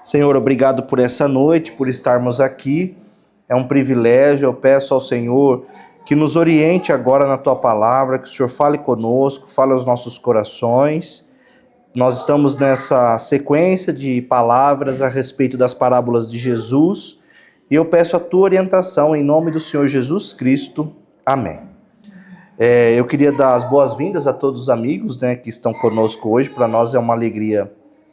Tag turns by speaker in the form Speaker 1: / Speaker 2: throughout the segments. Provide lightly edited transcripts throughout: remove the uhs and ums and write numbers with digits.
Speaker 1: Senhor, obrigado por essa noite, por estarmos aqui. É um privilégio. Eu peço ao Senhor que nos oriente agora na Tua palavra, que o Senhor fale conosco, fale aos nossos corações. Nós estamos nessa sequência de palavras a respeito das parábolas de Jesus e eu peço a Tua orientação em nome do Senhor Jesus Cristo. Amém. Eu queria dar as boas-vindas a todos os amigos, que estão conosco hoje. Para nós é uma alegria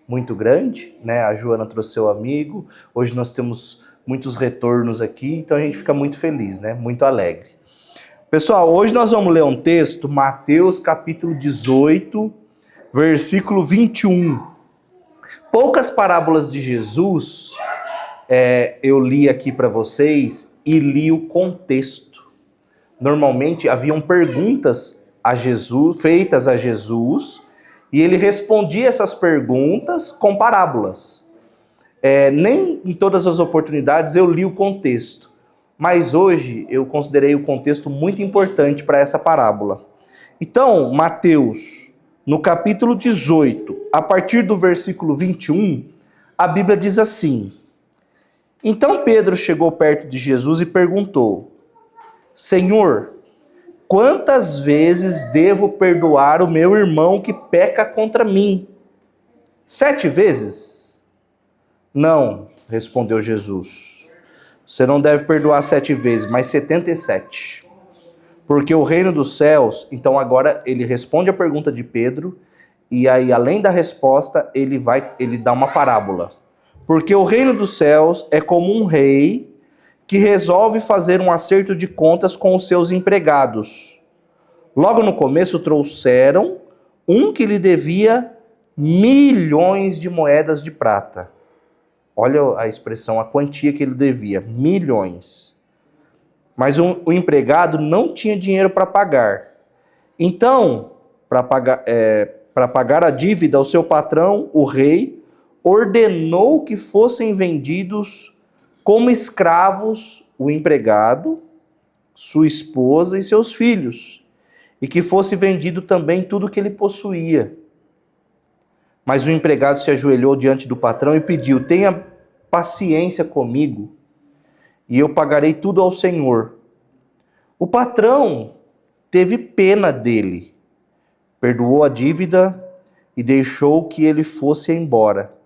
Speaker 1: muito grande, A Joana trouxe seu amigo. Hoje nós temos muitos retornos aqui, então a gente fica muito feliz, Muito alegre. Pessoal, hoje nós vamos ler um texto, Mateus capítulo 18, versículo 21. Poucas parábolas de Jesus eu li aqui para vocês e li o contexto. Normalmente haviam perguntas a Jesus, feitas a Jesus, e ele respondia essas perguntas com parábolas. Nem em todas as oportunidades eu li o contexto, mas hoje eu considerei o contexto muito importante para essa parábola. Então, Mateus, no capítulo 18, a partir do versículo 21, a Bíblia diz assim: Então Pedro chegou perto de Jesus e perguntou: Senhor, quantas vezes devo perdoar o meu irmão que peca contra mim? 7 vezes? Não, respondeu Jesus. Você não deve perdoar 7 vezes, mas 77. Porque o reino dos céus... Então agora ele responde a pergunta de Pedro, e aí além da resposta, ele dá uma parábola. Porque o reino dos céus é como um rei que resolve fazer um acerto de contas com os seus empregados. Logo no começo trouxeram um que lhe devia milhões de moedas de prata. Olha a expressão, a quantia que ele devia, milhões. Mas o empregado não tinha dinheiro para pagar. Então, para pagar a dívida, o seu patrão, o rei, ordenou que fossem vendidos como escravos o empregado, sua esposa e seus filhos, e que fosse vendido também tudo que ele possuía. Mas o empregado se ajoelhou diante do patrão e pediu: tenha paciência comigo, e eu pagarei tudo ao Senhor. O patrão teve pena dele, perdoou a dívida e deixou que ele fosse embora.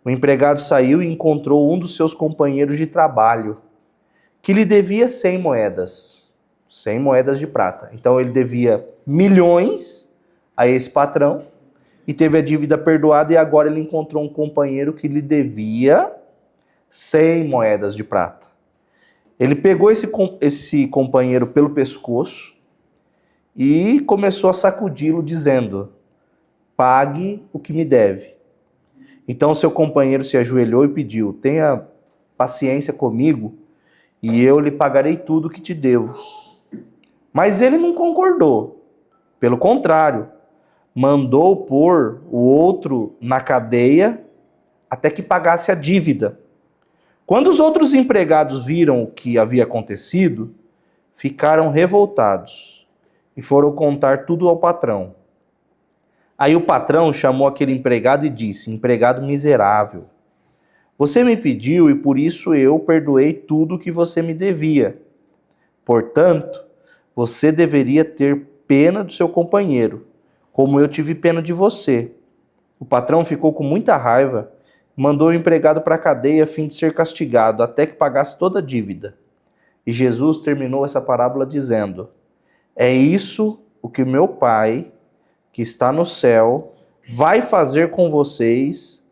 Speaker 1: O empregado saiu e encontrou um dos seus companheiros de trabalho, que lhe devia 100 moedas. 100 moedas de prata. Então ele devia milhões a esse patrão e teve a dívida perdoada, e agora ele encontrou um companheiro que lhe devia 100 moedas de prata. Ele pegou esse companheiro pelo pescoço e começou a sacudi-lo, dizendo: pague o que me deve. Então seu companheiro se ajoelhou e pediu: tenha paciência comigo e eu lhe pagarei tudo o que te devo. Mas ele não concordou. Pelo contrário, mandou pôr o outro na cadeia até que pagasse a dívida. Quando os outros empregados viram o que havia acontecido, ficaram revoltados e foram contar tudo ao patrão. Aí o patrão chamou aquele empregado e disse: empregado miserável, você me pediu e por isso eu perdoei tudo o que você me devia. Portanto, você deveria ter pena do seu companheiro, como eu tive pena de você. O patrão ficou com muita raiva, mandou o empregado para a cadeia a fim de ser castigado, até que pagasse toda a dívida. E Jesus terminou essa parábola dizendo: é isso o que meu Pai, que está no céu, vai fazer com vocês,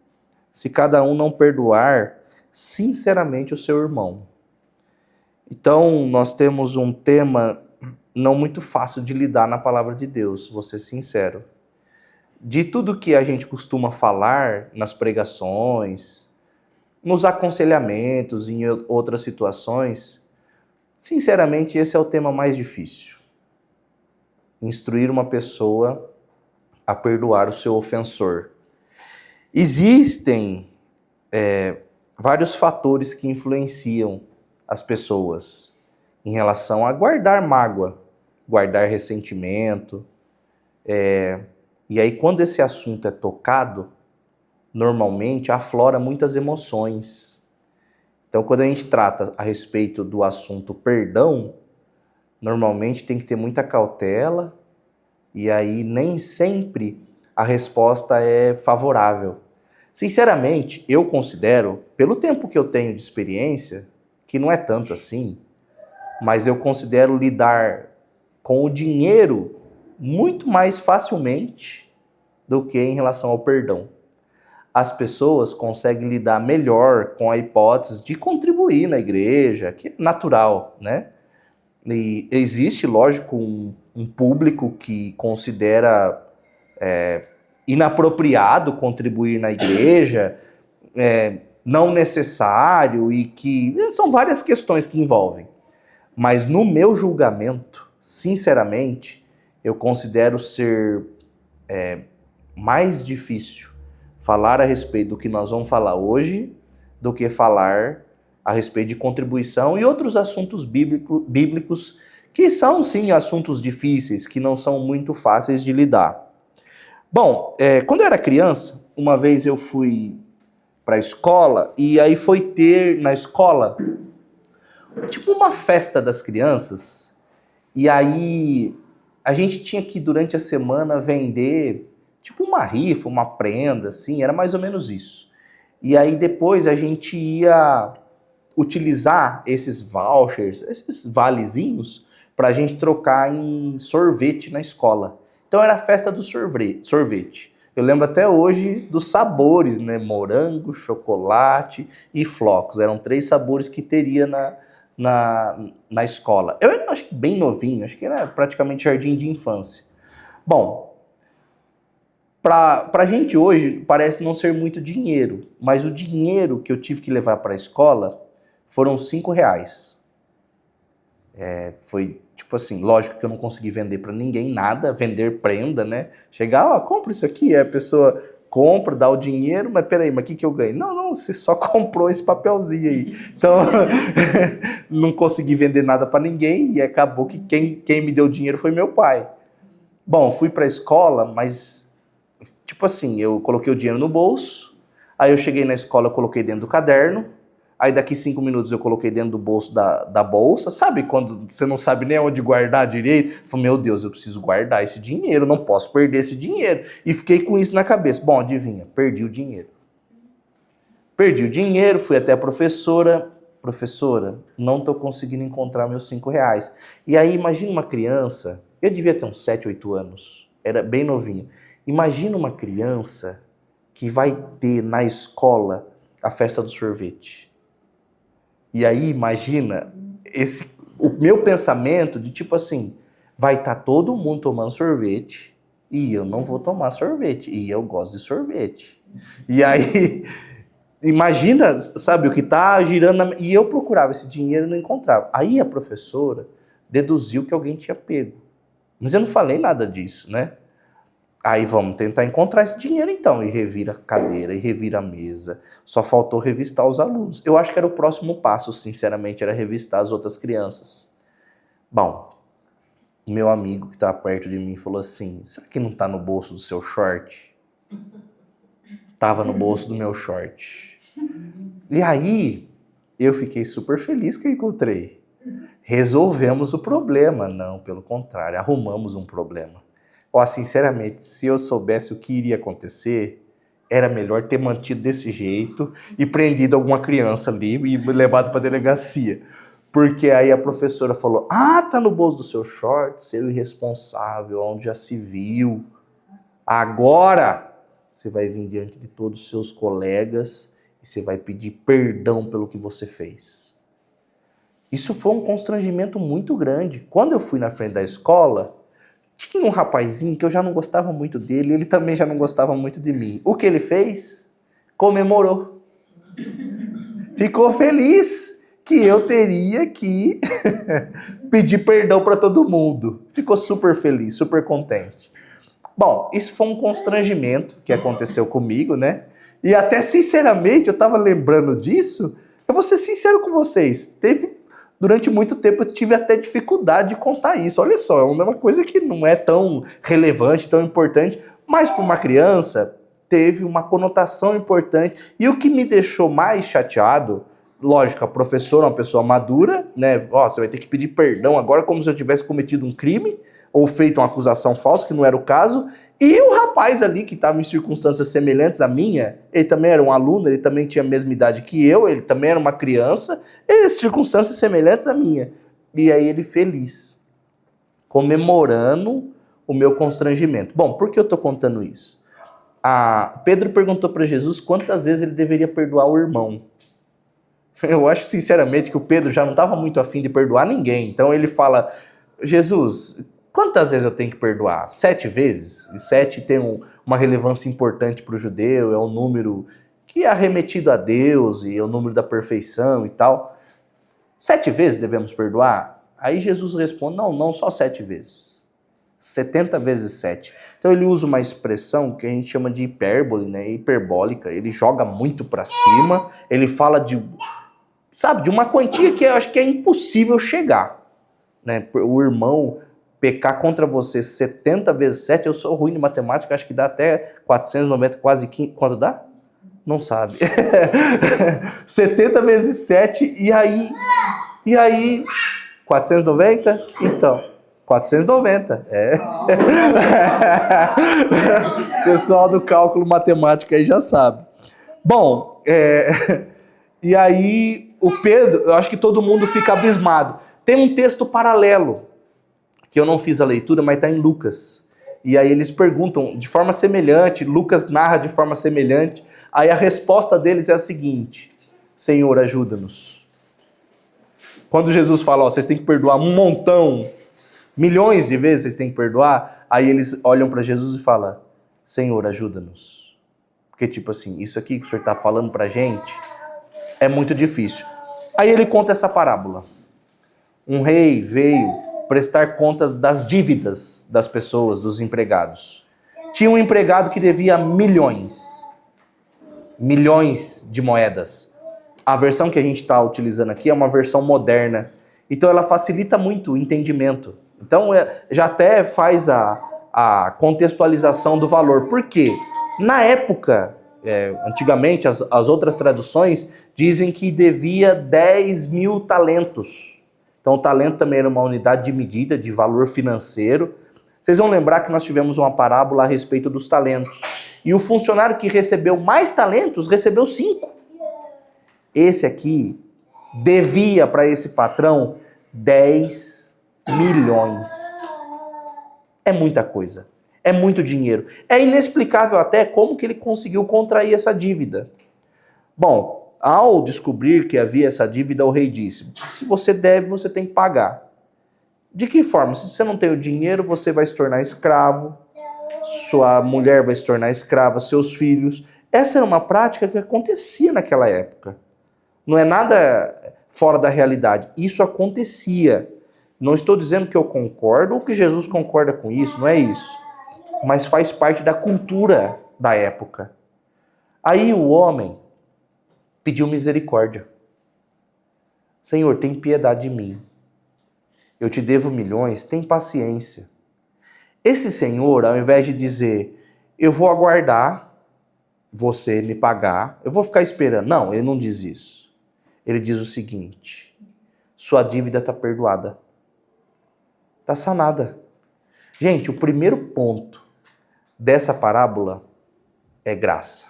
Speaker 1: se cada um não perdoar sinceramente o seu irmão. Então, nós temos um tema não muito fácil de lidar na palavra de Deus, vou ser sincero. De tudo que a gente costuma falar nas pregações, nos aconselhamentos, em outras situações, sinceramente, esse é o tema mais difícil. Instruir uma pessoa a perdoar o seu ofensor. Existem vários fatores que influenciam as pessoas em relação a guardar mágoa, guardar ressentimento. E aí, quando esse assunto é tocado, normalmente aflora muitas emoções. Então, quando a gente trata a respeito do assunto perdão, normalmente tem que ter muita cautela, e aí nem sempre a resposta é favorável. Sinceramente, eu considero, pelo tempo que eu tenho de experiência, que não é tanto assim, mas eu considero lidar com o dinheiro muito mais facilmente do que em relação ao perdão. As pessoas conseguem lidar melhor com a hipótese de contribuir na igreja, que é natural, né? E existe, lógico, um público que considera inapropriado contribuir na igreja, não necessário, e que são várias questões que envolvem. Mas no meu julgamento, sinceramente, eu considero ser mais difícil falar a respeito do que nós vamos falar hoje do que falar a respeito de contribuição e outros assuntos bíblicos que são, sim, assuntos difíceis, que não são muito fáceis de lidar. Bom, quando eu era criança, uma vez eu fui para a escola e aí foi ter na escola tipo uma festa das crianças, e aí a gente tinha que durante a semana vender tipo uma rifa, uma prenda, assim, era mais ou menos isso. E aí depois a gente ia utilizar esses vouchers, esses valezinhos, para a gente trocar em sorvete na escola. Então era a festa do sorvete. Eu lembro até hoje dos sabores, né? Morango, chocolate e flocos. Eram 3 sabores que teria na escola. Eu era, acho que bem novinho, acho que era praticamente jardim de infância. Bom, para a gente hoje parece não ser muito dinheiro, mas o dinheiro que eu tive que levar para a escola foram R$5. Foi tipo assim, lógico que eu não consegui vender para ninguém nada, vender prenda, né? Chegar, ó, compra isso aqui, aí a pessoa compra, dá o dinheiro, mas peraí, mas o que eu ganho? Não, você só comprou esse papelzinho aí. Então, não consegui vender nada para ninguém e acabou que quem me deu o dinheiro foi meu pai. Bom, fui para a escola, mas tipo assim, eu coloquei o dinheiro no bolso, aí eu cheguei na escola, eu coloquei dentro do caderno, aí daqui 5 minutos eu coloquei dentro do bolso da bolsa, sabe quando você não sabe nem onde guardar direito? Eu falei, meu Deus, eu preciso guardar esse dinheiro, não posso perder esse dinheiro. E fiquei com isso na cabeça. Bom, adivinha, perdi o dinheiro. Perdi o dinheiro, fui até a professora, não estou conseguindo encontrar meus R$5. E aí imagina uma criança, eu devia ter uns 7, 8 anos, era bem novinho. Imagina uma criança que vai ter na escola a festa do sorvete. E aí imagina o meu pensamento de tipo assim, vai estar todo mundo tomando sorvete e eu não vou tomar sorvete, e eu gosto de sorvete. E aí, imagina, sabe, o que tá girando, e eu procurava esse dinheiro e não encontrava. Aí a professora deduziu que alguém tinha pego. Mas eu não falei nada disso, né? Aí vamos tentar encontrar esse dinheiro então, e revira a cadeira, e revira a mesa. Só faltou revistar os alunos. Eu acho que era o próximo passo, sinceramente, era revistar as outras crianças. Bom, o meu amigo que estava perto de mim falou assim, será que não está no bolso do seu short? Tava no bolso do meu short. E aí, eu fiquei super feliz que eu encontrei. Resolvemos o problema. Não, pelo contrário, arrumamos um problema. Ó, sinceramente, se eu soubesse o que iria acontecer, era melhor ter mantido desse jeito e prendido alguma criança ali e levado para a delegacia. Porque aí a professora falou, tá no bolso do seu short, seu irresponsável, onde já se viu. Agora você vai vir diante de todos os seus colegas e você vai pedir perdão pelo que você fez. Isso foi um constrangimento muito grande. Quando eu fui na frente da escola, tinha um rapazinho que eu já não gostava muito dele, ele também já não gostava muito de mim. O que ele fez? Comemorou. Ficou feliz que eu teria que pedir perdão para todo mundo. Ficou super feliz, super contente. Bom, isso foi um constrangimento que aconteceu comigo, né? E até sinceramente, eu estava lembrando disso, eu vou ser sincero com vocês, durante muito tempo eu tive até dificuldade de contar isso. Olha só, é uma coisa que não é tão relevante, tão importante, mas para uma criança teve uma conotação importante. E o que me deixou mais chateado, lógico, a professora é uma pessoa madura, né? Ó, você vai ter que pedir perdão agora como se eu tivesse cometido um crime ou feito uma acusação falsa, que não era o caso. E o rapaz ali, que estava em circunstâncias semelhantes à minha, ele também era um aluno, ele também tinha a mesma idade que eu, ele também era uma criança, circunstâncias semelhantes à minha. E aí ele feliz, comemorando o meu constrangimento. Bom, por que eu estou contando isso? Pedro perguntou para Jesus quantas vezes ele deveria perdoar o irmão. Eu acho sinceramente que o Pedro já não estava muito afim de perdoar ninguém. Então ele fala, Jesus, quantas vezes eu tenho que perdoar? 7 vezes? E 7 tem uma relevância importante para o judeu, é um número que é arremetido a Deus e é o número da perfeição e tal. 7 vezes devemos perdoar? Aí Jesus responde, não só 7 vezes. 70 vezes 7. Então ele usa uma expressão que a gente chama de hipérbole, né? Hiperbólica. Ele joga muito para cima, ele fala de uma quantia que eu acho que é impossível chegar, né? O irmão pecar contra você 70 vezes 7, eu sou ruim de matemática, acho que dá até 490, quase 500, quanto dá? Não sabe. 70 vezes 7, e aí, 490? Então, 490, Pessoal do cálculo matemático aí já sabe. Bom, e aí o Pedro, eu acho que todo mundo fica abismado. Tem um texto paralelo, que eu não fiz a leitura, mas está em Lucas. E aí eles perguntam de forma semelhante, Lucas narra de forma semelhante. Aí a resposta deles é a seguinte: Senhor, ajuda-nos. Quando Jesus fala, vocês têm que perdoar um montão, milhões de vezes vocês têm que perdoar, aí eles olham para Jesus e falam, Senhor, ajuda-nos. Porque tipo assim, isso aqui que o Senhor está falando para a gente é muito difícil. Aí ele conta essa parábola. Um rei veio prestar contas das dívidas das pessoas, dos empregados. Tinha um empregado que devia milhões de moedas. A versão que a gente está utilizando aqui é uma versão moderna. Então ela facilita muito o entendimento. Então já até faz a contextualização do valor. Por quê? Na época, antigamente, as outras traduções dizem que devia 10.000 talentos. Então o talento também era uma unidade de medida de valor financeiro. Vocês vão lembrar que nós tivemos uma parábola a respeito dos talentos. E o funcionário que recebeu mais talentos recebeu 5. Esse aqui devia para esse patrão 10 milhões. É muita coisa. É muito dinheiro. É inexplicável até como que ele conseguiu contrair essa dívida. Bom, ao descobrir que havia essa dívida, o rei disse, se você deve, você tem que pagar. De que forma? Se você não tem o dinheiro, você vai se tornar escravo, sua mulher vai se tornar escrava, seus filhos. Essa era uma prática que acontecia naquela época. Não é nada fora da realidade. Isso acontecia. Não estou dizendo que eu concordo ou que Jesus concorda com isso, não é isso. Mas faz parte da cultura da época. Aí o homem pediu misericórdia. Senhor, tem piedade de mim. Eu te devo milhões, tem paciência. Esse senhor, ao invés de dizer, eu vou aguardar você me pagar, eu vou ficar esperando. Não, ele não diz isso. Ele diz o seguinte, sua dívida está perdoada. Está sanada. Gente, o primeiro ponto dessa parábola é graça.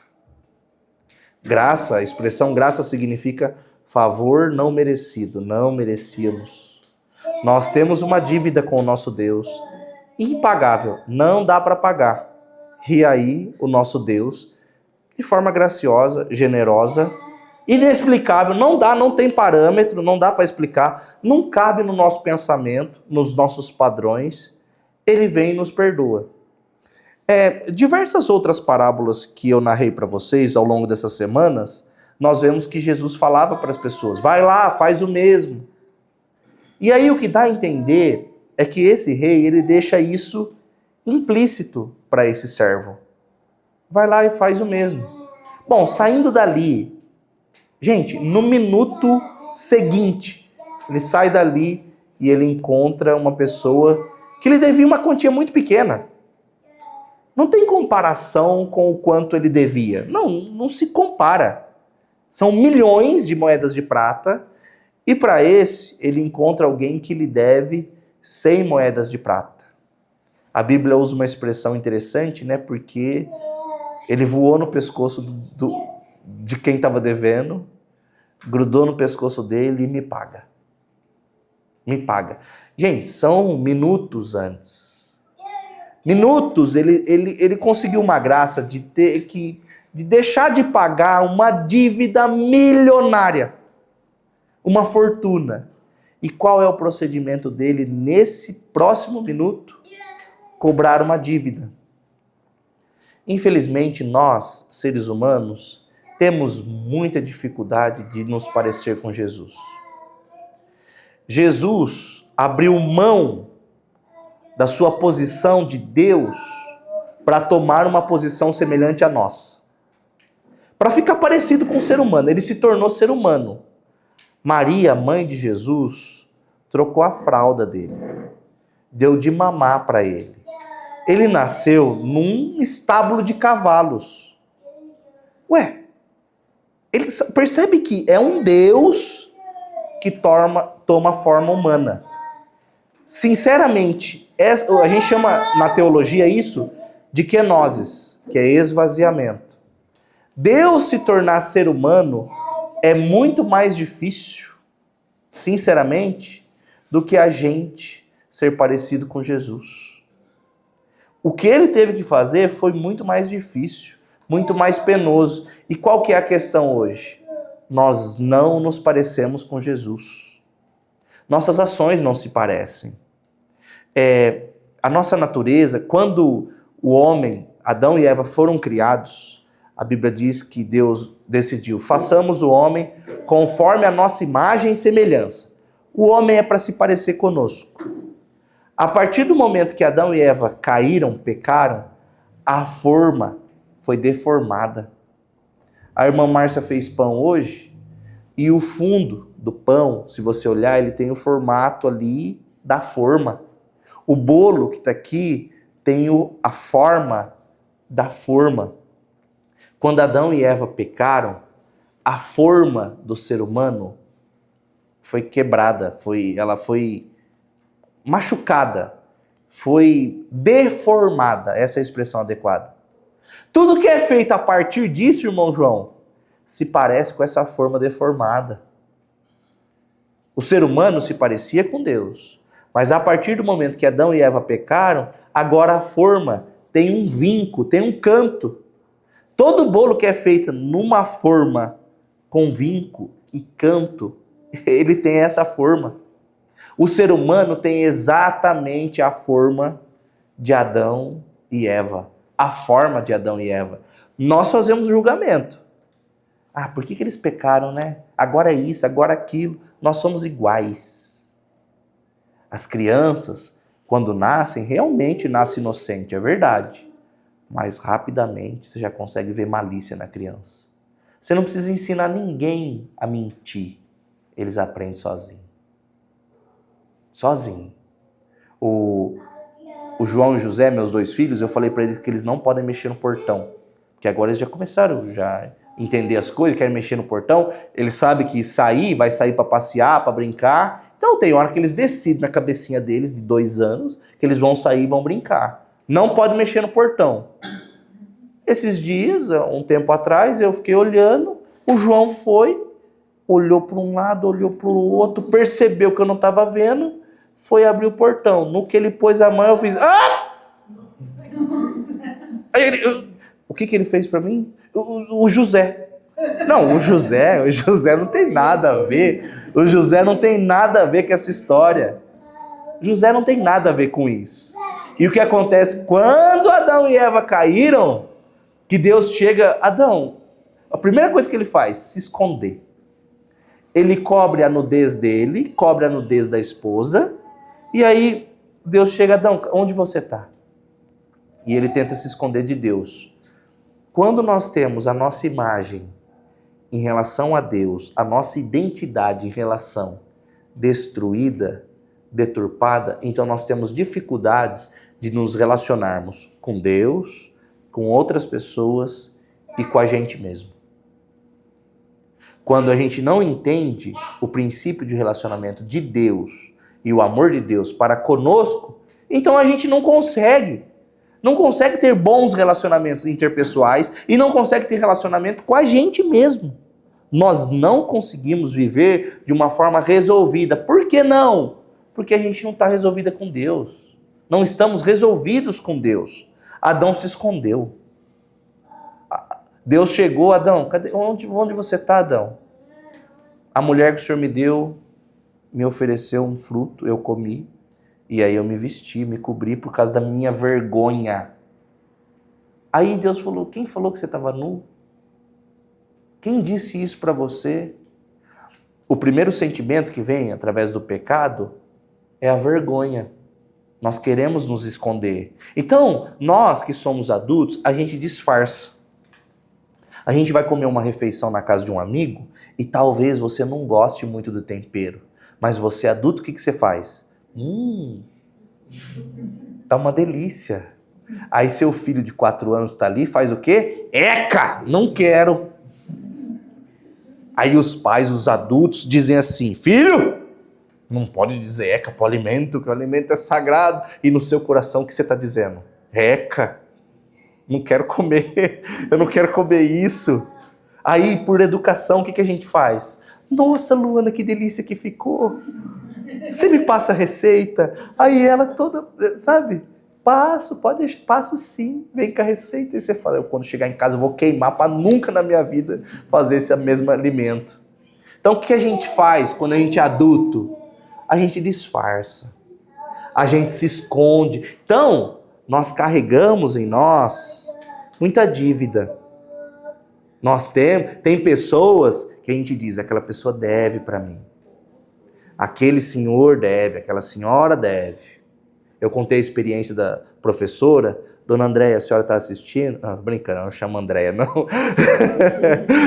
Speaker 1: Graça, a expressão graça significa favor não merecido, não merecíamos. Nós temos uma dívida com o nosso Deus, impagável, não dá para pagar. E aí, o nosso Deus, de forma graciosa, generosa, inexplicável, não tem parâmetro, não dá para explicar, não cabe no nosso pensamento, nos nossos padrões, ele vem e nos perdoa. Diversas outras parábolas que eu narrei para vocês ao longo dessas semanas, nós vemos que Jesus falava para as pessoas, vai lá, faz o mesmo. E aí o que dá a entender é que esse rei, ele deixa isso implícito para esse servo. Vai lá e faz o mesmo. Bom, saindo dali, gente, no minuto seguinte, ele sai dali e ele encontra uma pessoa que lhe devia uma quantia muito pequena. Não tem comparação com o quanto ele devia. Não se compara. São milhões de moedas de prata e para esse ele encontra alguém que lhe deve 100 moedas de prata. A Bíblia usa uma expressão interessante, né? Porque ele voou no pescoço de quem estava devendo, grudou no pescoço dele e me paga. Me paga. Gente, são minutos antes. Minutos, ele conseguiu uma graça de deixar de pagar uma dívida milionária. Uma fortuna. E qual é o procedimento dele nesse próximo minuto? Cobrar uma dívida. Infelizmente, nós, seres humanos, temos muita dificuldade de nos parecer com Jesus. Jesus abriu mão da sua posição de Deus para tomar uma posição semelhante a nós. Para ficar parecido com o ser humano, ele se tornou ser humano. Maria, mãe de Jesus, trocou a fralda dele, deu de mamar para ele. Ele nasceu num estábulo de cavalos. Ué, ele percebe que é um Deus que toma forma humana. Sinceramente, a gente chama na teologia isso de kenosis, que é esvaziamento. Deus se tornar ser humano é muito mais difícil, sinceramente, do que a gente ser parecido com Jesus. O que ele teve que fazer foi muito mais difícil, muito mais penoso. E qual que é a questão hoje? Nós não nos parecemos com Jesus. Nossas ações não se parecem. A nossa natureza, quando o homem, Adão e Eva foram criados, a Bíblia diz que Deus decidiu, façamos o homem conforme a nossa imagem e semelhança. O homem é para se parecer conosco. A partir do momento que Adão e Eva caíram, pecaram, a forma foi deformada. A irmã Márcia fez pão hoje e o fundo do pão, se você olhar, ele tem o formato ali da forma. O bolo que está aqui tem a forma da forma. Quando Adão e Eva pecaram, a forma do ser humano foi quebrada, ela foi machucada, foi deformada, essa é a expressão adequada. Tudo que é feito a partir disso, irmão João, se parece com essa forma deformada. O ser humano se parecia com Deus, mas a partir do momento que Adão e Eva pecaram, agora a forma tem um vinco, tem um canto. Todo bolo que é feito numa forma com vinco e canto, ele tem essa forma. O ser humano tem exatamente a forma de Adão e Eva. A forma de Adão e Eva. Nós fazemos julgamento. Por que eles pecaram, né? Agora é isso, agora aquilo. Nós somos iguais. As crianças, quando nascem, realmente nascem inocentes, é verdade. Mas rapidamente você já consegue ver malícia na criança. Você não precisa ensinar ninguém a mentir. Eles aprendem sozinhos. Sozinho. O João e o José, meus dois filhos, eu falei para eles que eles não podem mexer no portão. Porque agora eles já começaram a entender as coisas, querem mexer no portão. Eles sabem que vai sair para passear, para brincar. Então tem hora que eles decidem na cabecinha deles, de 2 anos, que eles vão sair e vão brincar. Não pode mexer no portão. Esses dias, um tempo atrás, eu fiquei olhando, o João olhou para um lado, olhou para o outro, percebeu que eu não estava vendo, foi abrir o portão. No que ele pôs a mão, eu fiz... O que ele fez para mim? O José. Não, o José não tem nada a ver. O José não tem nada a ver com essa história. José não tem nada a ver com isso. E o que acontece? Quando Adão e Eva caíram, que Deus chega... Adão, a primeira coisa que ele faz, se esconder. Ele cobre a nudez dele, cobre a nudez da esposa, e aí Deus chega, Adão, onde você está? E ele tenta se esconder de Deus. Quando nós temos a nossa imagem em relação a Deus, a nossa identidade em relação destruída, deturpada, então nós temos dificuldades de nos relacionarmos com Deus, com outras pessoas e com a gente mesmo. Quando a gente não entende o princípio de relacionamento de Deus e o amor de Deus para conosco, então a gente não consegue ter bons relacionamentos interpessoais e não consegue ter relacionamento com a gente mesmo. Nós não conseguimos viver de uma forma resolvida. Por que não? Porque a gente não está resolvida com Deus. Não estamos resolvidos com Deus. Adão se escondeu. Deus chegou, Adão, onde você está, Adão? A mulher que o Senhor me deu, me ofereceu um fruto, eu comi, e aí eu me vesti, me cobri por causa da minha vergonha. Aí Deus falou, quem falou que você estava nu? Quem disse isso para você? O primeiro sentimento que vem através do pecado é a vergonha. Nós queremos nos esconder. Então, nós que somos adultos, a gente disfarça. A gente vai comer uma refeição na casa de um amigo e talvez você não goste muito do tempero. Mas você adulto, o que você faz? Tá uma delícia. Aí seu filho de 4 anos tá ali, faz o quê? Eca, não quero. Aí os pais, os adultos, dizem assim, filho, não pode dizer eca pro alimento, que o alimento é sagrado. E no seu coração, o que você está dizendo? Eca, não quero comer, eu não quero comer isso. Aí, por educação, o que a gente faz? Nossa, Luana, que delícia que ficou. Você me passa a receita? Aí ela toda, sabe? Passo sim, vem com a receita. E você fala, eu, quando chegar em casa eu vou queimar para nunca na minha vida fazer esse mesmo alimento. Então o que a gente faz quando a gente é adulto? A gente disfarça, a gente se esconde. Então, nós carregamos em nós muita dívida. Nós tem pessoas que a gente diz, aquela pessoa deve para mim. Aquele senhor deve, aquela senhora deve. Eu contei a experiência da professora, dona Andréia, a senhora está assistindo? Ah, brincando, não chama Andréia, não.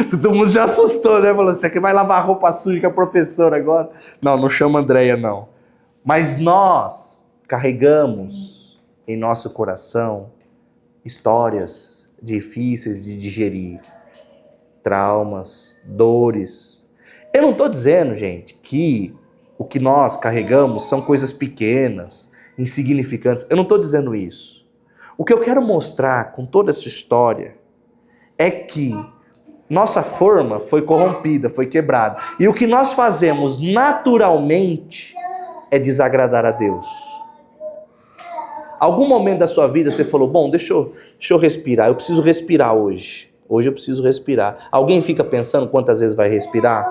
Speaker 1: Todo mundo já assustou, né? Falou, você que vai lavar roupa suja com a professora agora? Não chama Andréia, não. Mas nós carregamos em nosso coração histórias difíceis de digerir, traumas, dores. Eu não estou dizendo, gente, que o que nós carregamos são coisas pequenas, insignificantes. Eu não estou dizendo isso. O que eu quero mostrar com toda essa história é que nossa forma foi corrompida, foi quebrada. E o que nós fazemos naturalmente é desagradar a Deus. Algum momento da sua vida você falou, bom, deixa eu respirar, eu preciso respirar hoje. Hoje eu preciso respirar. Alguém fica pensando quantas vezes vai respirar?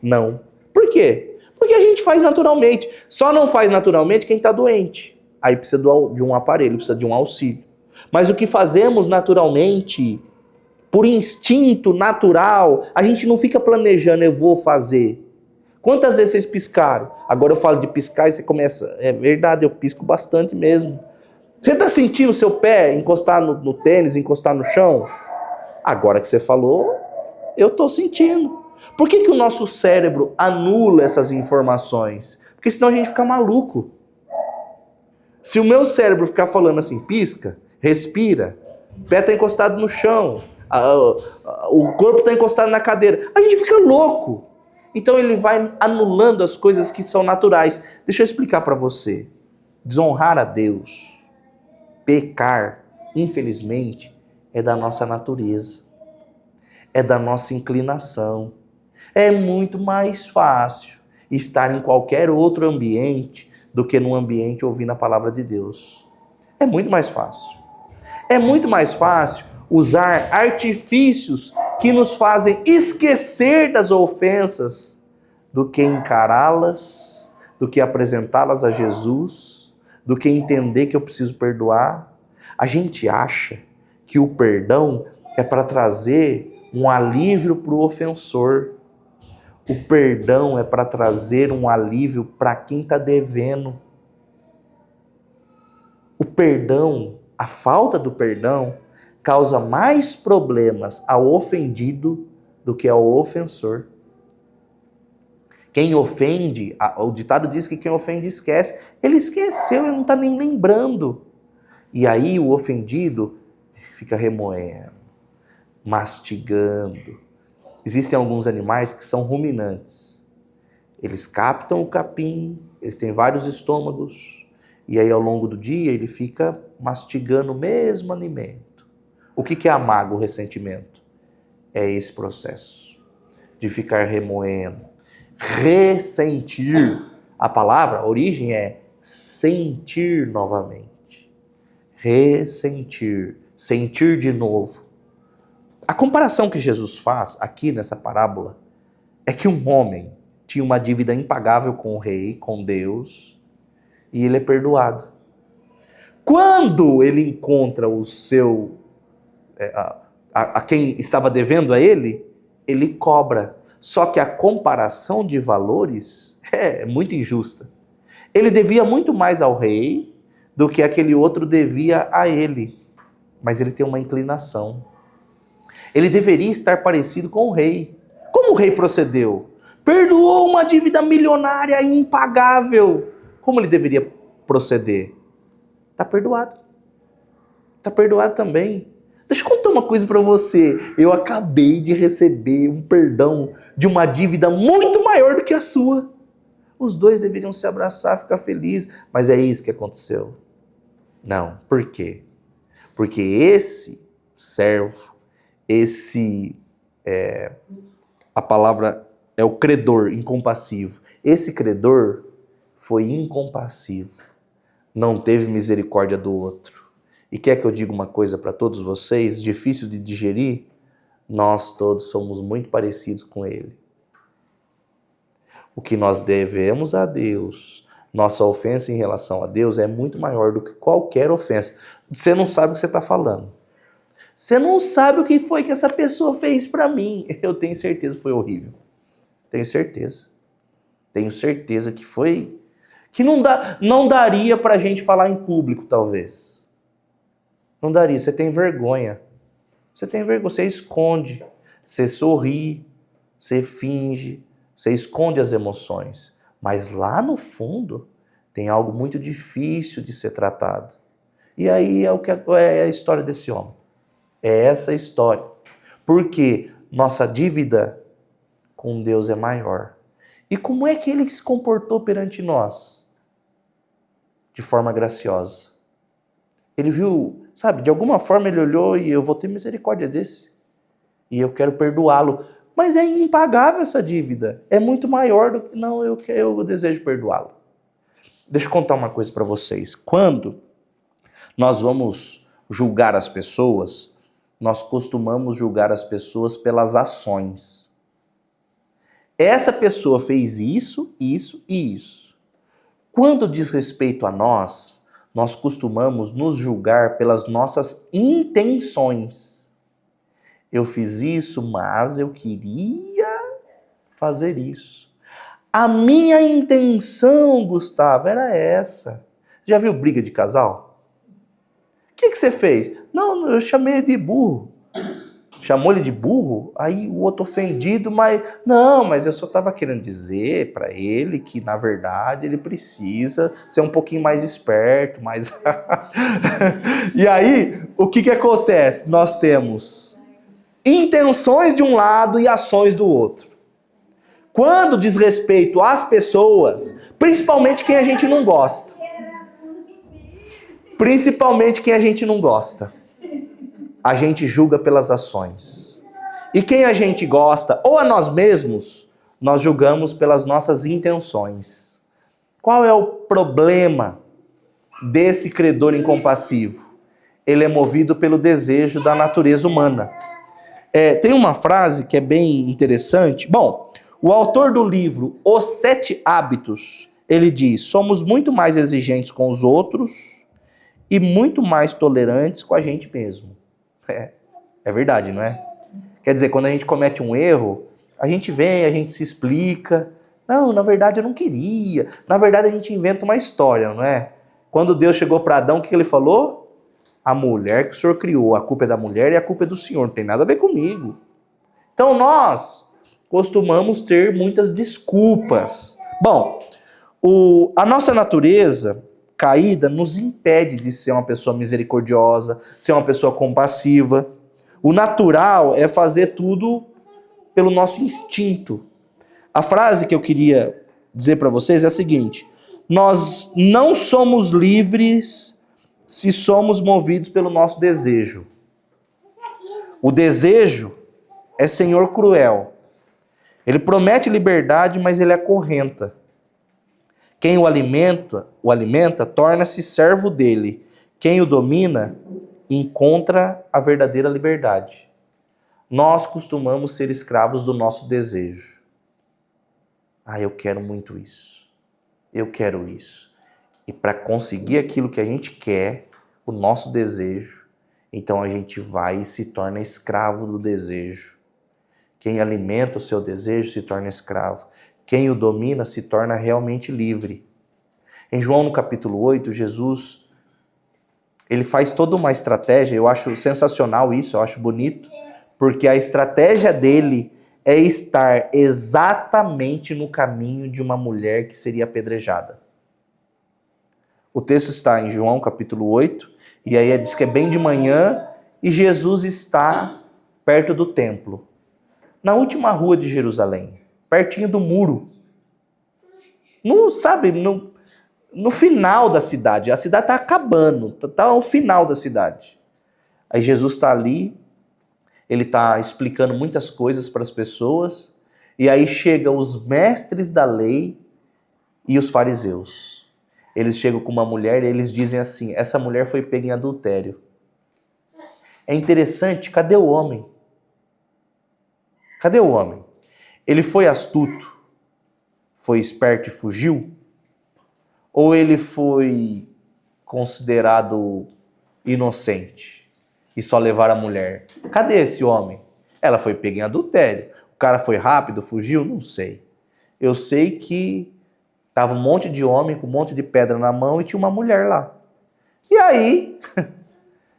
Speaker 1: Não. Por quê? Porque a gente faz naturalmente. Só não faz naturalmente quem está doente. Aí precisa de um aparelho, precisa de um auxílio. Mas o que fazemos naturalmente, por instinto natural, a gente não fica planejando, eu vou fazer. Quantas vezes vocês piscaram? Agora eu falo de piscar e você começa, é verdade, eu pisco bastante mesmo. Você está sentindo o seu pé encostar no tênis, encostar no chão? Agora que você falou, eu estou sentindo. Por que o nosso cérebro anula essas informações? Porque senão a gente fica maluco. Se o meu cérebro ficar falando assim, pisca, respira, o pé está encostado no chão, o corpo está encostado na cadeira, a gente fica louco. Então ele vai anulando as coisas que são naturais. Deixa eu explicar para você. Desonrar a Deus, pecar, infelizmente, é da nossa natureza, é da nossa inclinação. É muito mais fácil estar em qualquer outro ambiente do que num ambiente ouvindo a palavra de Deus. É muito mais fácil. É muito mais fácil usar artifícios que nos fazem esquecer das ofensas do que encará-las, do que apresentá-las a Jesus, do que entender que eu preciso perdoar. A gente acha que o perdão é para trazer um alívio para o ofensor. O perdão é para trazer um alívio para quem está devendo. O perdão, a falta do perdão, causa mais problemas ao ofendido do que ao ofensor. Quem ofende, o ditado diz que quem ofende esquece. Ele esqueceu, ele não está nem lembrando. E aí o ofendido fica remoendo, mastigando. Existem alguns animais que são ruminantes. Eles captam o capim, eles têm vários estômagos, e aí ao longo do dia ele fica mastigando o mesmo alimento. O que é a mágoa, o ressentimento? É esse processo de ficar remoendo, ressentir. A palavra, a origem é sentir novamente. Ressentir, sentir de novo. A comparação que Jesus faz aqui nessa parábola é que um homem tinha uma dívida impagável com o rei, com Deus, e ele é perdoado. Quando ele encontra o seu, a quem estava devendo a ele cobra. Só que a comparação de valores é muito injusta. Ele devia muito mais ao rei do que aquele outro devia a ele. Mas ele tem uma inclinação. Ele deveria estar parecido com o rei. Como o rei procedeu? Perdoou uma dívida milionária impagável. Como ele deveria proceder? Está perdoado. Está perdoado também. Deixa eu contar uma coisa para você. Eu acabei de receber um perdão de uma dívida muito maior do que a sua. Os dois deveriam se abraçar, ficar felizes. Mas é isso que aconteceu? Não. Por quê? Porque esse servo, a palavra é o credor incompassivo. Esse credor foi incompassivo. Não teve misericórdia do outro. E quer que eu diga uma coisa para todos vocês, difícil de digerir? Nós todos somos muito parecidos com ele. O que nós devemos a Deus, nossa ofensa em relação a Deus é muito maior do que qualquer ofensa. Você não sabe o que você está falando. Você não sabe o que foi que essa pessoa fez para mim. Eu tenho certeza que foi horrível. Tenho certeza. Tenho certeza que foi... que não daria para a gente falar em público, talvez. Não daria. Você tem vergonha. Você tem vergonha. Você esconde. Você sorri. Você finge. Você esconde as emoções. Mas lá no fundo tem algo muito difícil de ser tratado. E aí é a história desse homem. É essa a história. Porque nossa dívida com Deus é maior. E como é que ele se comportou perante nós? De forma graciosa. Ele viu, sabe, de alguma forma ele olhou e eu vou ter misericórdia desse. E eu quero perdoá-lo. Mas é impagável essa dívida. É muito maior do que... Não, eu desejo perdoá-lo. Deixa eu contar uma coisa para vocês. Quando nós vamos julgar as pessoas, nós costumamos julgar as pessoas pelas ações. Essa pessoa fez isso, isso e isso. Quando diz respeito a nós costumamos nos julgar pelas nossas intenções. Eu fiz isso, mas eu queria fazer isso. A minha intenção, Gustavo, era essa. Já viu briga de casal? O que você fez? Não, eu chamei ele de burro. Chamou ele de burro? Aí o outro ofendido, mas eu só estava querendo dizer para ele que, na verdade, ele precisa ser um pouquinho mais esperto, mais... E aí, o que acontece? Nós temos intenções de um lado e ações do outro. Quando diz respeito às pessoas, principalmente quem a gente não gosta. Principalmente quem a gente não gosta. A gente julga pelas ações. E quem a gente gosta, ou a nós mesmos, nós julgamos pelas nossas intenções. Qual é o problema desse credor incompassivo? Ele é movido pelo desejo da natureza humana. Tem uma frase que é bem interessante. Bom, o autor do livro Os 7 Hábitos, ele diz: somos muito mais exigentes com os outros e muito mais tolerantes com a gente mesmo. É verdade, não é? Quer dizer, quando a gente comete um erro, a gente vem, a gente se explica. Não, na verdade eu não queria. Na verdade a gente inventa uma história, não é? Quando Deus chegou para Adão, o que ele falou? A mulher que o Senhor criou, a culpa é da mulher e a culpa é do Senhor, não tem nada a ver comigo. Então nós costumamos ter muitas desculpas. Bom, a nossa natureza, caída nos impede de ser uma pessoa misericordiosa, ser uma pessoa compassiva. O natural é fazer tudo pelo nosso instinto. A frase que eu queria dizer para vocês é a seguinte: nós não somos livres se somos movidos pelo nosso desejo. O desejo é senhor cruel. Ele promete liberdade, mas ele acorrenta. Quem o alimenta, torna-se servo dele. Quem o domina, encontra a verdadeira liberdade. Nós costumamos ser escravos do nosso desejo. Eu quero muito isso. Eu quero isso. E para conseguir aquilo que a gente quer, o nosso desejo, então a gente vai e se torna escravo do desejo. Quem alimenta o seu desejo se torna escravo. Quem o domina se torna realmente livre. Em João, no capítulo 8, Jesus, ele faz toda uma estratégia, eu acho sensacional isso, eu acho bonito, porque a estratégia dele é estar exatamente no caminho de uma mulher que seria apedrejada. O texto está em João, capítulo 8, e aí diz que é bem de manhã, e Jesus está perto do templo, na última rua de Jerusalém, pertinho do muro. No final da cidade. A cidade está acabando, está ao final da cidade. Aí Jesus está ali, ele está explicando muitas coisas para as pessoas, e aí chegam os mestres da lei e os fariseus. Eles chegam com uma mulher e eles dizem assim: essa mulher foi pega em adultério. É interessante, cadê o homem? Cadê o homem? Ele foi astuto? Foi esperto e fugiu? Ou ele foi considerado inocente e só levaram a mulher? Cadê esse homem? Ela foi pega em adultério. O cara foi rápido, fugiu? Não sei. Eu sei que estava um monte de homem com um monte de pedra na mão e tinha uma mulher lá. E aí,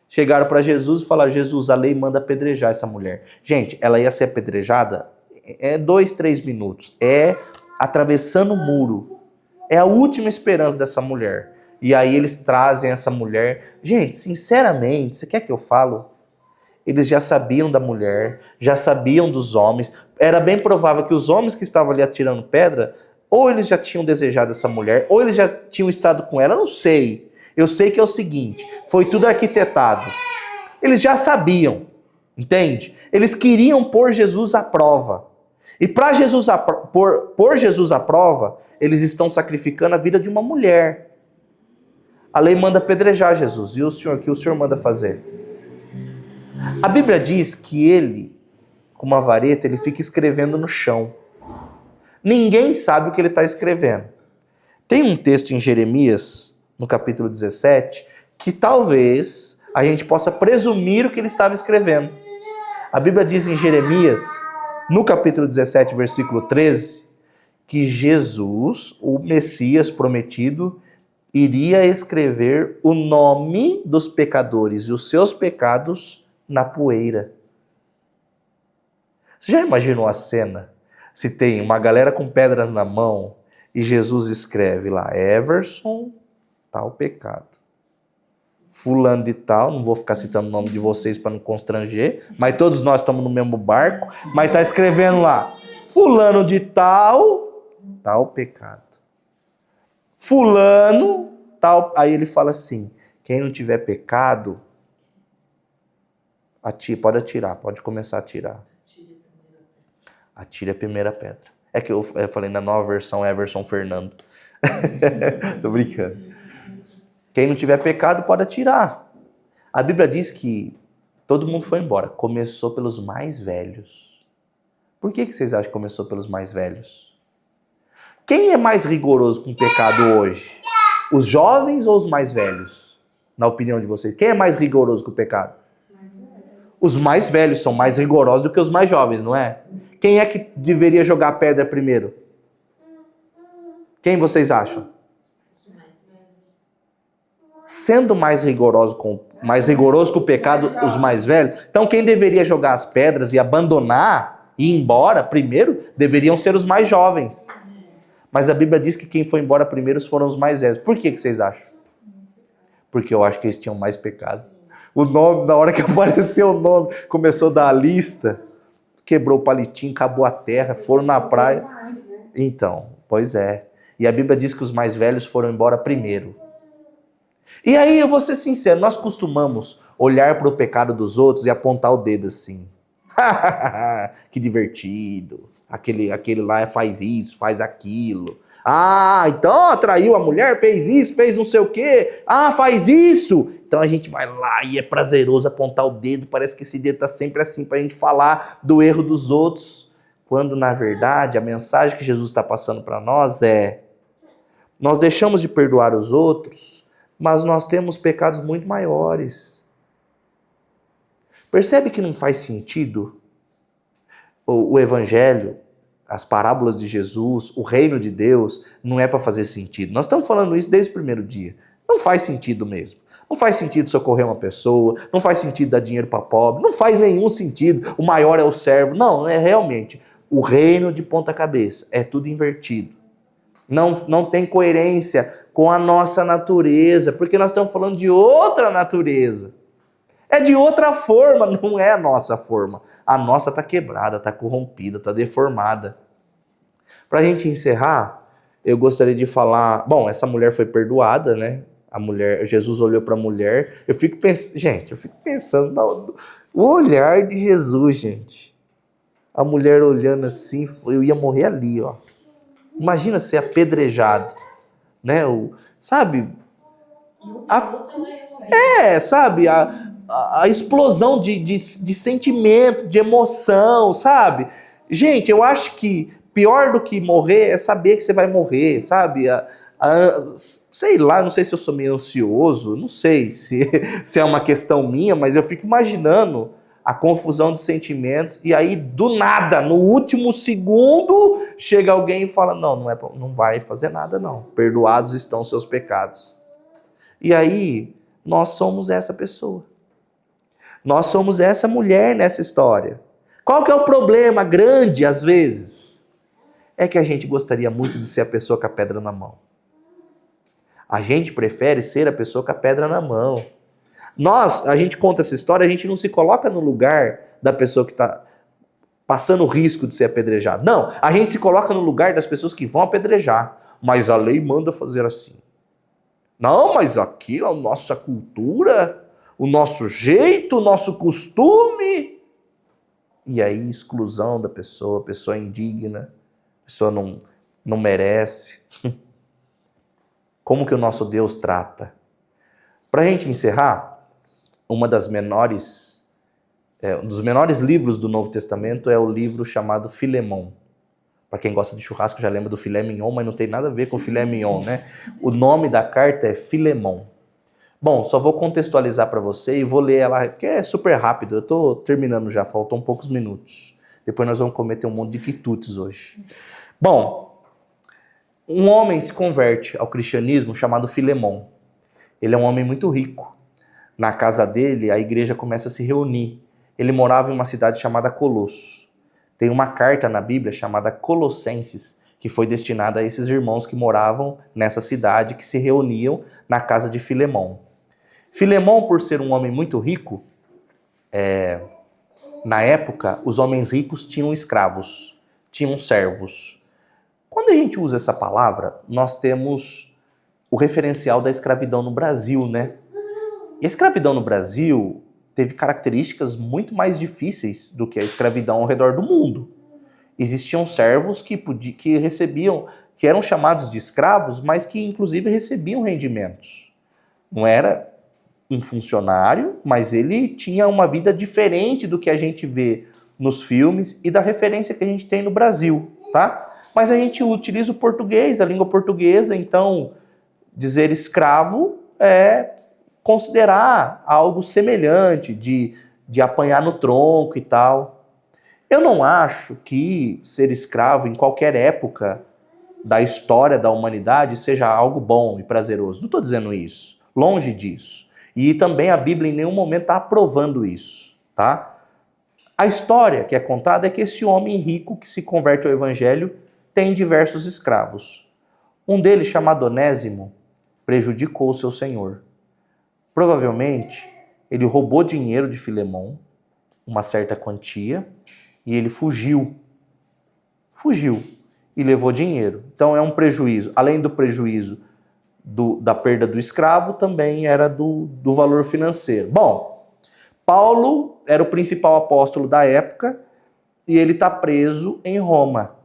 Speaker 1: chegaram para Jesus e falaram: Jesus, a lei manda apedrejar essa mulher. Gente, ela ia ser apedrejada 2, 3 minutos. É atravessando o muro. É a última esperança dessa mulher. E aí eles trazem essa mulher. Gente, sinceramente, você quer que eu falo? Eles já sabiam da mulher, já sabiam dos homens. Era bem provável que os homens que estavam ali atirando pedra, ou eles já tinham desejado essa mulher, ou eles já tinham estado com ela, eu não sei. Eu sei que é o seguinte, foi tudo arquitetado. Eles já sabiam, entende? Eles queriam pôr Jesus à prova. E para pôr Jesus à prova, eles estão sacrificando a vida de uma mulher. A lei manda apedrejar Jesus. E o que o Senhor manda fazer? A Bíblia diz que ele, com uma vareta, ele fica escrevendo no chão. Ninguém sabe o que ele está escrevendo. Tem um texto em Jeremias, no capítulo 17, que talvez a gente possa presumir o que ele estava escrevendo. A Bíblia diz em Jeremias, no capítulo 17, versículo 13, que Jesus, o Messias prometido, iria escrever o nome dos pecadores e os seus pecados na poeira. Você já imaginou a cena? Se tem uma galera com pedras na mão e Jesus escreve lá: Everson, tal pecado. Fulano de tal, não vou ficar citando o nome de vocês para não constranger, mas todos nós estamos no mesmo barco, mas está escrevendo lá: fulano de tal pecado. Fulano, tal. Aí ele fala assim: quem não tiver pecado, pode atirar, pode começar a atirar. Atire a primeira pedra. É que eu falei na nova versão Everson Fernando. Tô brincando. Quem não tiver pecado pode atirar. A Bíblia diz que todo mundo foi embora. Começou pelos mais velhos. Por que vocês acham que começou pelos mais velhos? Quem é mais rigoroso com o pecado hoje? Os jovens ou os mais velhos? Na opinião de vocês, quem é mais rigoroso com o pecado? Os mais velhos são mais rigorosos do que os mais jovens, não é? Quem é que deveria jogar a pedra primeiro? Quem vocês acham? Sendo mais rigoroso com o pecado, os mais velhos, então quem deveria jogar as pedras e abandonar e ir embora primeiro deveriam ser os mais jovens. Mas a Bíblia diz que quem foi embora primeiro foram os mais velhos. Por que vocês acham? porque eu acho que eles tinham mais pecado. O nome, na hora que apareceu o nome, começou a dar a lista, quebrou o palitinho, acabou a terra, foram na praia. Então, pois é. E a Bíblia diz que os mais velhos foram embora primeiro. E aí, eu vou ser sincero, nós costumamos olhar para o pecado dos outros e apontar o dedo assim. Que divertido. Aquele lá faz isso, faz aquilo. Ah, então atraiu a mulher, fez isso, fez não sei o quê. Ah, faz isso. Então a gente vai lá e é prazeroso apontar o dedo. Parece que esse dedo está sempre assim para a gente falar do erro dos outros. Quando, na verdade, a mensagem que Jesus está passando para nós é: nós deixamos de perdoar os outros, mas nós temos pecados muito maiores. Percebe que não faz sentido o evangelho, as parábolas de Jesus, o reino de Deus, não é para fazer sentido. Nós estamos falando isso desde o primeiro dia. Não faz sentido mesmo. Não faz sentido socorrer uma pessoa, não faz sentido dar dinheiro para pobre, não faz nenhum sentido. O maior é o servo. Não, é realmente o reino de ponta cabeça. É tudo invertido. Não tem coerência com a nossa natureza, porque nós estamos falando de outra natureza. É de outra forma, não é a nossa forma. A nossa está quebrada, está corrompida, está deformada. Para a gente encerrar, eu gostaria de falar... Bom, essa mulher foi perdoada, né? Jesus olhou para a mulher. Eu fico pensando o olhar de Jesus, gente. A mulher olhando assim, eu ia morrer ali, ó. Imagina ser apedrejado, né? Sabe? Sabe? A explosão de sentimento, de emoção, sabe? Gente, eu acho que pior do que morrer é saber que você vai morrer, sabe? Sei lá, não sei se eu sou meio ansioso, não sei se é uma questão minha, mas eu fico imaginando a confusão de sentimentos, e aí do nada, no último segundo, chega alguém e fala: não vai fazer nada não, perdoados estão seus pecados. E aí, nós somos essa pessoa. Nós somos essa mulher nessa história. Qual que é o problema grande, às vezes? É que a gente gostaria muito de ser a pessoa com a pedra na mão. A gente prefere ser a pessoa com a pedra na mão. A gente conta essa história, a gente não se coloca no lugar da pessoa que está passando o risco de ser apedrejado. Não, a gente se coloca no lugar das pessoas que vão apedrejar. Mas a lei manda fazer assim. Não, mas aqui a nossa cultura, o nosso jeito, o nosso costume. E aí, exclusão da pessoa, a pessoa é indigna, a pessoa não merece. Como que o nosso Deus trata? Para a gente encerrar, um dos menores livros do Novo Testamento é o livro chamado Filemão. Para quem gosta de churrasco já lembra do filé mignon, mas não tem nada a ver com filé mignon, né? O nome da carta é Filemão. Bom, só vou contextualizar para você e vou ler ela, que é super rápido. Eu estou terminando já, faltam poucos minutos. Depois nós vamos cometer um monte de quitutes hoje. Bom, um homem se converte ao cristianismo chamado Filemão. Ele é um homem muito rico. Na casa dele, a igreja começa a se reunir. Ele morava em uma cidade chamada Colosso. Tem uma carta na Bíblia chamada Colossenses, que foi destinada a esses irmãos que moravam nessa cidade, que se reuniam na casa de Filemão. Filemão, por ser um homem muito rico, na época, os homens ricos tinham escravos, tinham servos. Quando a gente usa essa palavra, nós temos o referencial da escravidão no Brasil, né? E a escravidão no Brasil teve características muito mais difíceis do que a escravidão ao redor do mundo. Existiam servos que recebiam, que eram chamados de escravos, mas que inclusive recebiam rendimentos. Não era um funcionário, mas ele tinha uma vida diferente do que a gente vê nos filmes e da referência que a gente tem no Brasil, tá? Mas a gente utiliza o português, a língua portuguesa, então dizer escravo é considerar algo semelhante, de apanhar no tronco e tal. Eu não acho que ser escravo em qualquer época da história da humanidade seja algo bom e prazeroso. Não estou dizendo isso. Longe disso. E também a Bíblia em nenhum momento está aprovando isso, tá? A história que é contada é que esse homem rico que se converte ao evangelho tem diversos escravos. Um deles, chamado Onésimo, prejudicou o seu senhor. Provavelmente, ele roubou dinheiro de Filemon, uma certa quantia, e ele fugiu. Fugiu e levou dinheiro. Então é um prejuízo. Além do prejuízo da perda do escravo, também era do valor financeiro. Bom, Paulo era o principal apóstolo da época e ele está preso em Roma.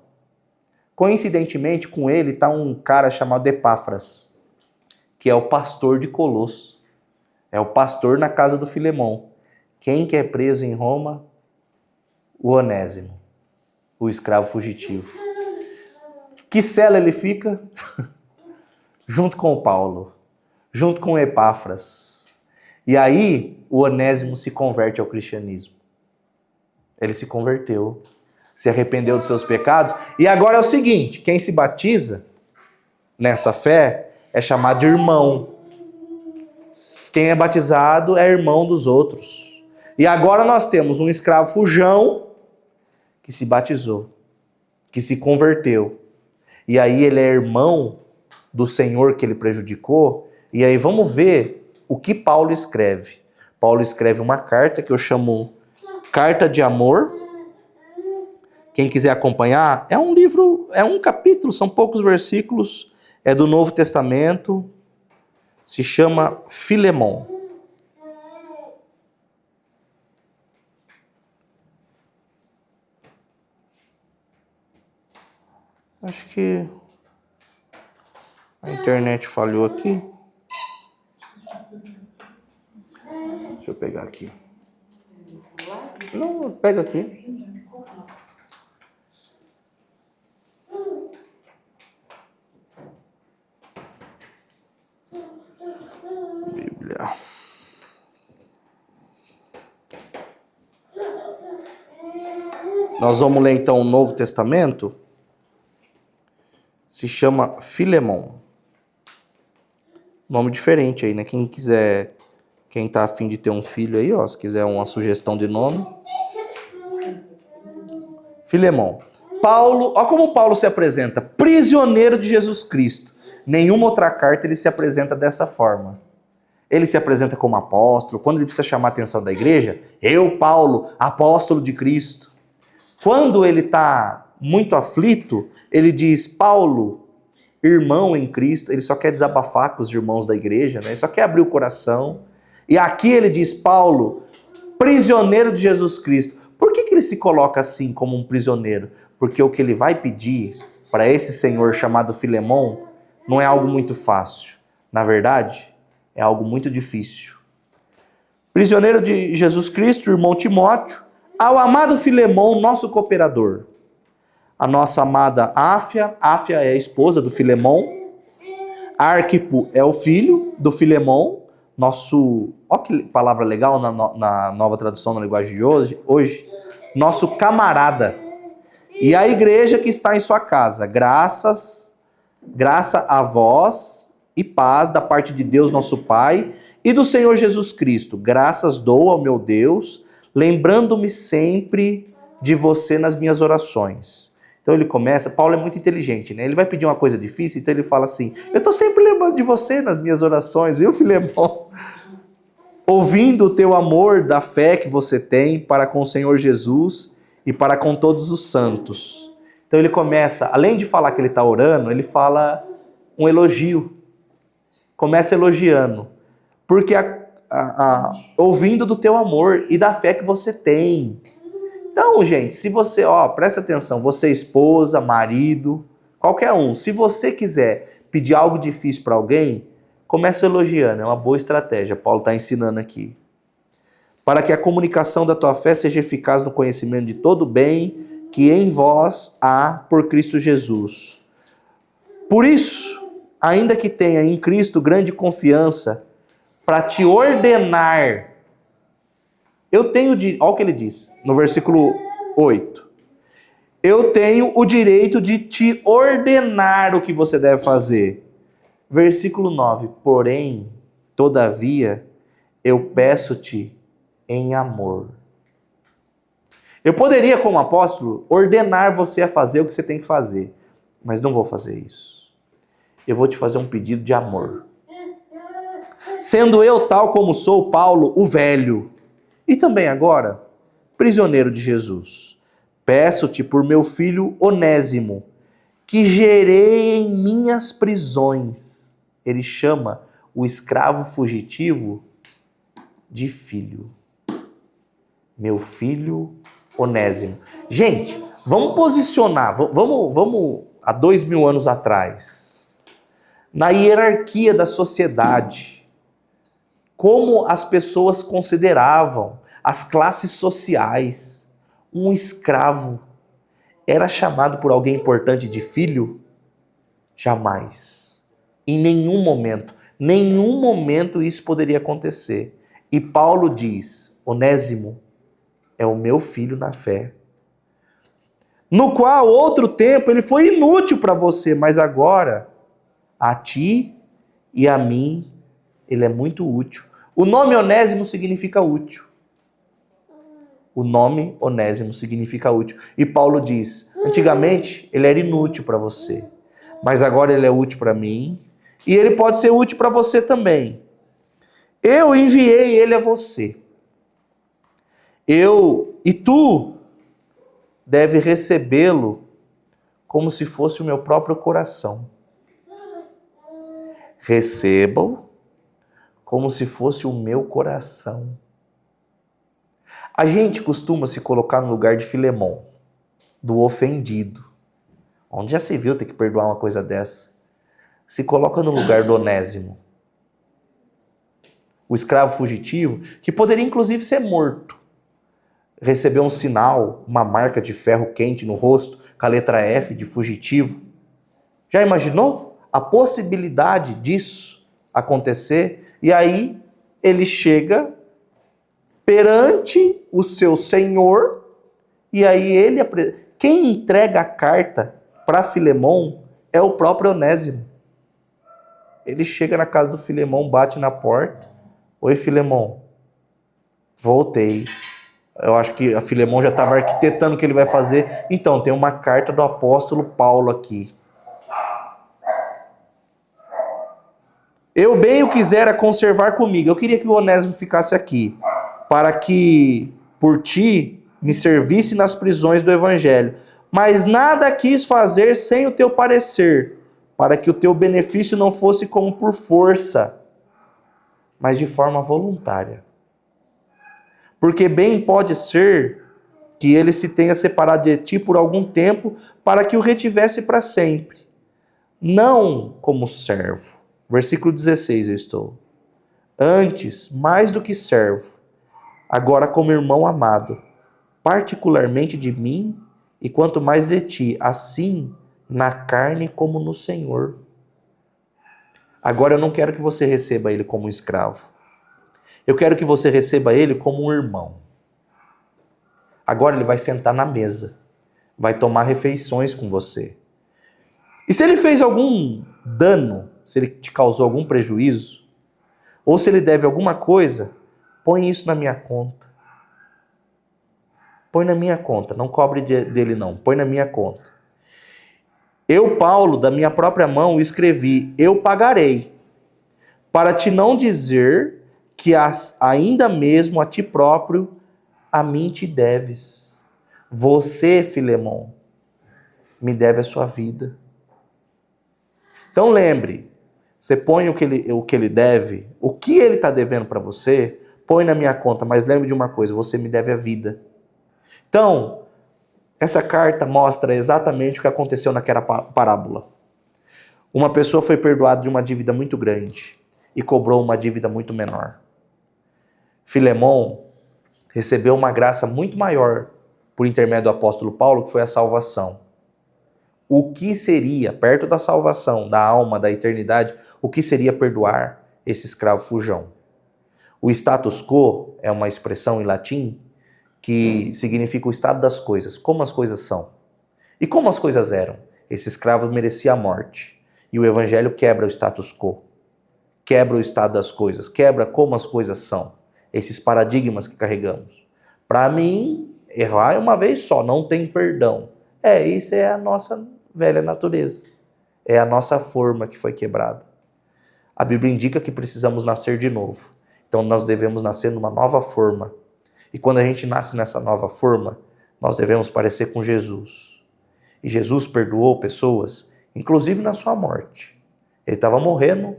Speaker 1: Coincidentemente, com ele está um cara chamado Epáfras, que é o pastor de Colosso. É o pastor na casa do Filemon. Quem que é preso em Roma? O Onésimo, o escravo fugitivo. Que cela ele fica? Junto com o Paulo, junto com o Epáfras. E aí, o Onésimo se converte ao cristianismo. Ele se converteu, se arrependeu dos seus pecados. E agora é o seguinte, quem se batiza nessa fé é chamado de irmão. Quem é batizado é irmão dos outros. E agora nós temos um escravo fujão que se batizou, que se converteu. E aí ele é irmão do Senhor que ele prejudicou. E aí vamos ver o que Paulo escreve. Paulo escreve uma carta que eu chamo Carta de Amor. Quem quiser acompanhar, é um livro, é um capítulo, são poucos versículos, é do Novo Testamento, se chama Filemon. Acho que a internet falhou aqui. Deixa eu pegar aqui. Não, pega aqui. Bíblia. Nós vamos ler então o Novo Testamento. Se chama Filemon. Nome diferente aí, né? Quem quiser, quem tá afim de ter um filho aí, ó, se quiser uma sugestão de nome. Filemon. Paulo, ó como Paulo se apresenta, prisioneiro de Jesus Cristo. Nenhuma outra carta ele se apresenta dessa forma. Ele se apresenta como apóstolo. Quando ele precisa chamar a atenção da igreja, eu, Paulo, apóstolo de Cristo. Quando ele está muito aflito, ele diz, Paulo, irmão em Cristo. Ele só quer desabafar com os irmãos da igreja, né? Ele só quer abrir o coração. E aqui ele diz, Paulo, prisioneiro de Jesus Cristo. Por que ele se coloca assim como um prisioneiro? Porque o que ele vai pedir para esse senhor chamado Filemon não é algo muito fácil. Na verdade, é algo muito difícil. Prisioneiro de Jesus Cristo, irmão Timóteo, ao amado Filemon, nosso cooperador. A nossa amada Áfia é a esposa do Filemon. Arquipo é o filho do Filemon, nosso, ó que palavra legal na nova tradução na linguagem de hoje, nosso camarada. E a igreja que está em sua casa, graça a vós e paz da parte de Deus nosso Pai e do Senhor Jesus Cristo. Graças dou ao meu Deus, lembrando-me sempre de você nas minhas orações. Então ele começa, Paulo é muito inteligente, né? Ele vai pedir uma coisa difícil, então ele fala assim, eu estou sempre lembrando de você nas minhas orações, viu, Filemon? Ouvindo o teu amor da fé que você tem para com o Senhor Jesus e para com todos os santos. Então ele começa, além de falar que ele está orando, ele fala um elogio. Começa elogiando. Porque ouvindo do teu amor e da fé que você tem. Então, gente, se você, presta atenção, você esposa, marido, qualquer um, se você quiser pedir algo difícil para alguém, começa elogiando, é uma boa estratégia, Paulo está ensinando aqui. Para que a comunicação da tua fé seja eficaz no conhecimento de todo o bem que em vós há por Cristo Jesus. Por isso, ainda que tenha em Cristo grande confiança, para te ordenar, eu tenho, olha o que ele diz, no versículo 8. Eu tenho o direito de te ordenar o que você deve fazer. Versículo 9. Porém, todavia, eu peço-te em amor. Eu poderia, como apóstolo, ordenar você a fazer o que você tem que fazer, mas não vou fazer isso. Eu vou te fazer um pedido de amor. Sendo eu, tal como sou, Paulo, o velho, e também agora, prisioneiro de Jesus, peço-te por meu filho Onésimo, que gerei em minhas prisões. Ele chama o escravo fugitivo de filho. Meu filho Onésimo. Gente, vamos posicionar, vamos há 2000 anos atrás, na hierarquia da sociedade, como as pessoas consideravam, as classes sociais, um escravo era chamado por alguém importante de filho? Jamais. Em nenhum momento isso poderia acontecer. E Paulo diz, Onésimo é o meu filho na fé, no qual outro tempo ele foi inútil para você, mas agora a ti e a mim ele é muito útil. O nome Onésimo significa útil. O nome Onésimo significa útil. E Paulo diz, antigamente ele era inútil para você, mas agora ele é útil para mim e ele pode ser útil para você também. Eu enviei ele a você. E tu deve recebê-lo como se fosse o meu próprio coração. Receba-o como se fosse o meu coração. A gente costuma se colocar no lugar de Filemon, do ofendido. Onde já se viu ter que perdoar uma coisa dessa? Se coloca no lugar do Onésimo, o escravo fugitivo, que poderia inclusive ser morto. Recebeu um sinal, uma marca de ferro quente no rosto, com a letra F de fugitivo. Já imaginou a possibilidade disso acontecer? E aí ele chega perante o seu senhor, e aí quem entrega a carta para Filemon é o próprio Onésimo. Ele chega na casa do Filemon, bate na porta. Oi, Filemon. Voltei. Eu acho que a Filemon já estava arquitetando o que ele vai fazer. Então, tem uma carta do apóstolo Paulo aqui. Eu bem o quisera conservar comigo. Eu queria que o Onésimo ficasse aqui, para que por ti me servisse nas prisões do evangelho. Mas nada quis fazer sem o teu parecer, para que o teu benefício não fosse como por força, mas de forma voluntária. Porque bem pode ser que ele se tenha separado de ti por algum tempo, para que o retivesse para sempre. Não como servo. Versículo 16 eu estou. Antes, mais do que servo, agora como irmão amado, particularmente de mim, e quanto mais de ti, assim na carne como no Senhor. Agora eu não quero que você receba ele como um escravo. Eu quero que você receba ele como um irmão. Agora ele vai sentar na mesa, vai tomar refeições com você. E se ele fez algum dano, se ele te causou algum prejuízo, ou se ele deve alguma coisa, põe isso na minha conta. Põe na minha conta, não cobre dele não, põe na minha conta. Eu, Paulo, da minha própria mão, escrevi, eu pagarei, para te não dizer que ainda mesmo a ti próprio, a mim te deves. Você, Filemon, me deve a sua vida. Então lembre, você põe o que ele deve, o que ele está devendo para você, põe na minha conta, mas lembre de uma coisa, você me deve a vida. Então, essa carta mostra exatamente o que aconteceu naquela parábola. Uma pessoa foi perdoada de uma dívida muito grande e cobrou uma dívida muito menor. Filemon recebeu uma graça muito maior por intermédio do apóstolo Paulo, que foi a salvação. O que seria, perto da salvação, da alma, da eternidade, o que seria perdoar esse escravo fujão? O status quo é uma expressão em latim que significa o estado das coisas, como as coisas são. E como as coisas eram? Esse escravo merecia a morte. E o evangelho quebra o status quo, quebra o estado das coisas, quebra como as coisas são, esses paradigmas que carregamos. Para mim, errar é uma vez só, não tem perdão. Isso é a nossa velha natureza. É a nossa forma que foi quebrada. A Bíblia indica que precisamos nascer de novo. Então nós devemos nascer numa nova forma. E quando a gente nasce nessa nova forma, nós devemos parecer com Jesus. E Jesus perdoou pessoas, inclusive na sua morte. Ele estava morrendo,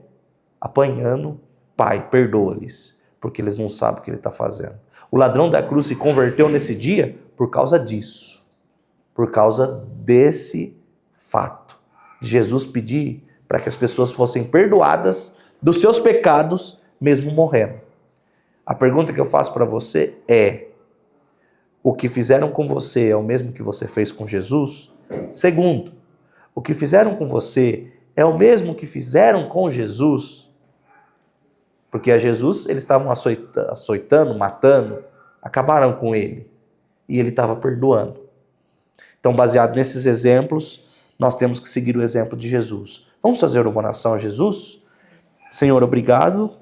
Speaker 1: apanhando. Pai, perdoa-lhes, porque eles não sabem o que ele está fazendo. O ladrão da cruz se converteu nesse dia por causa disso. Por causa desse fato. De Jesus pedir para que as pessoas fossem perdoadas dos seus pecados, mesmo morrendo. A pergunta que eu faço para você é: o que fizeram com você é o mesmo que você fez com Jesus? Segundo, o que fizeram com você é o mesmo que fizeram com Jesus? Porque a Jesus eles estavam açoitando, matando, acabaram com ele. E ele estava perdoando. Então, baseado nesses exemplos, nós temos que seguir o exemplo de Jesus. Vamos fazer uma oração a Jesus? Senhor, obrigado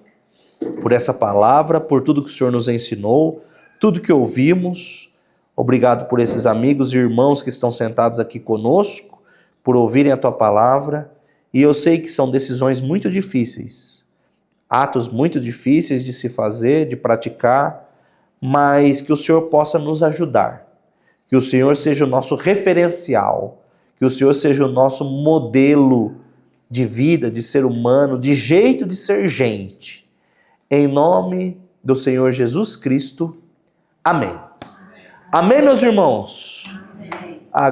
Speaker 1: por essa palavra, por tudo que o Senhor nos ensinou, tudo que ouvimos. Obrigado por esses amigos e irmãos que estão sentados aqui conosco, por ouvirem a Tua palavra. E eu sei que são decisões muito difíceis, atos muito difíceis de se fazer, de praticar, mas que o Senhor possa nos ajudar. Que o Senhor seja o nosso referencial, que o Senhor seja o nosso modelo de vida, de ser humano, de jeito de ser gente. Em nome do Senhor Jesus Cristo. Amém. Amém, meus irmãos?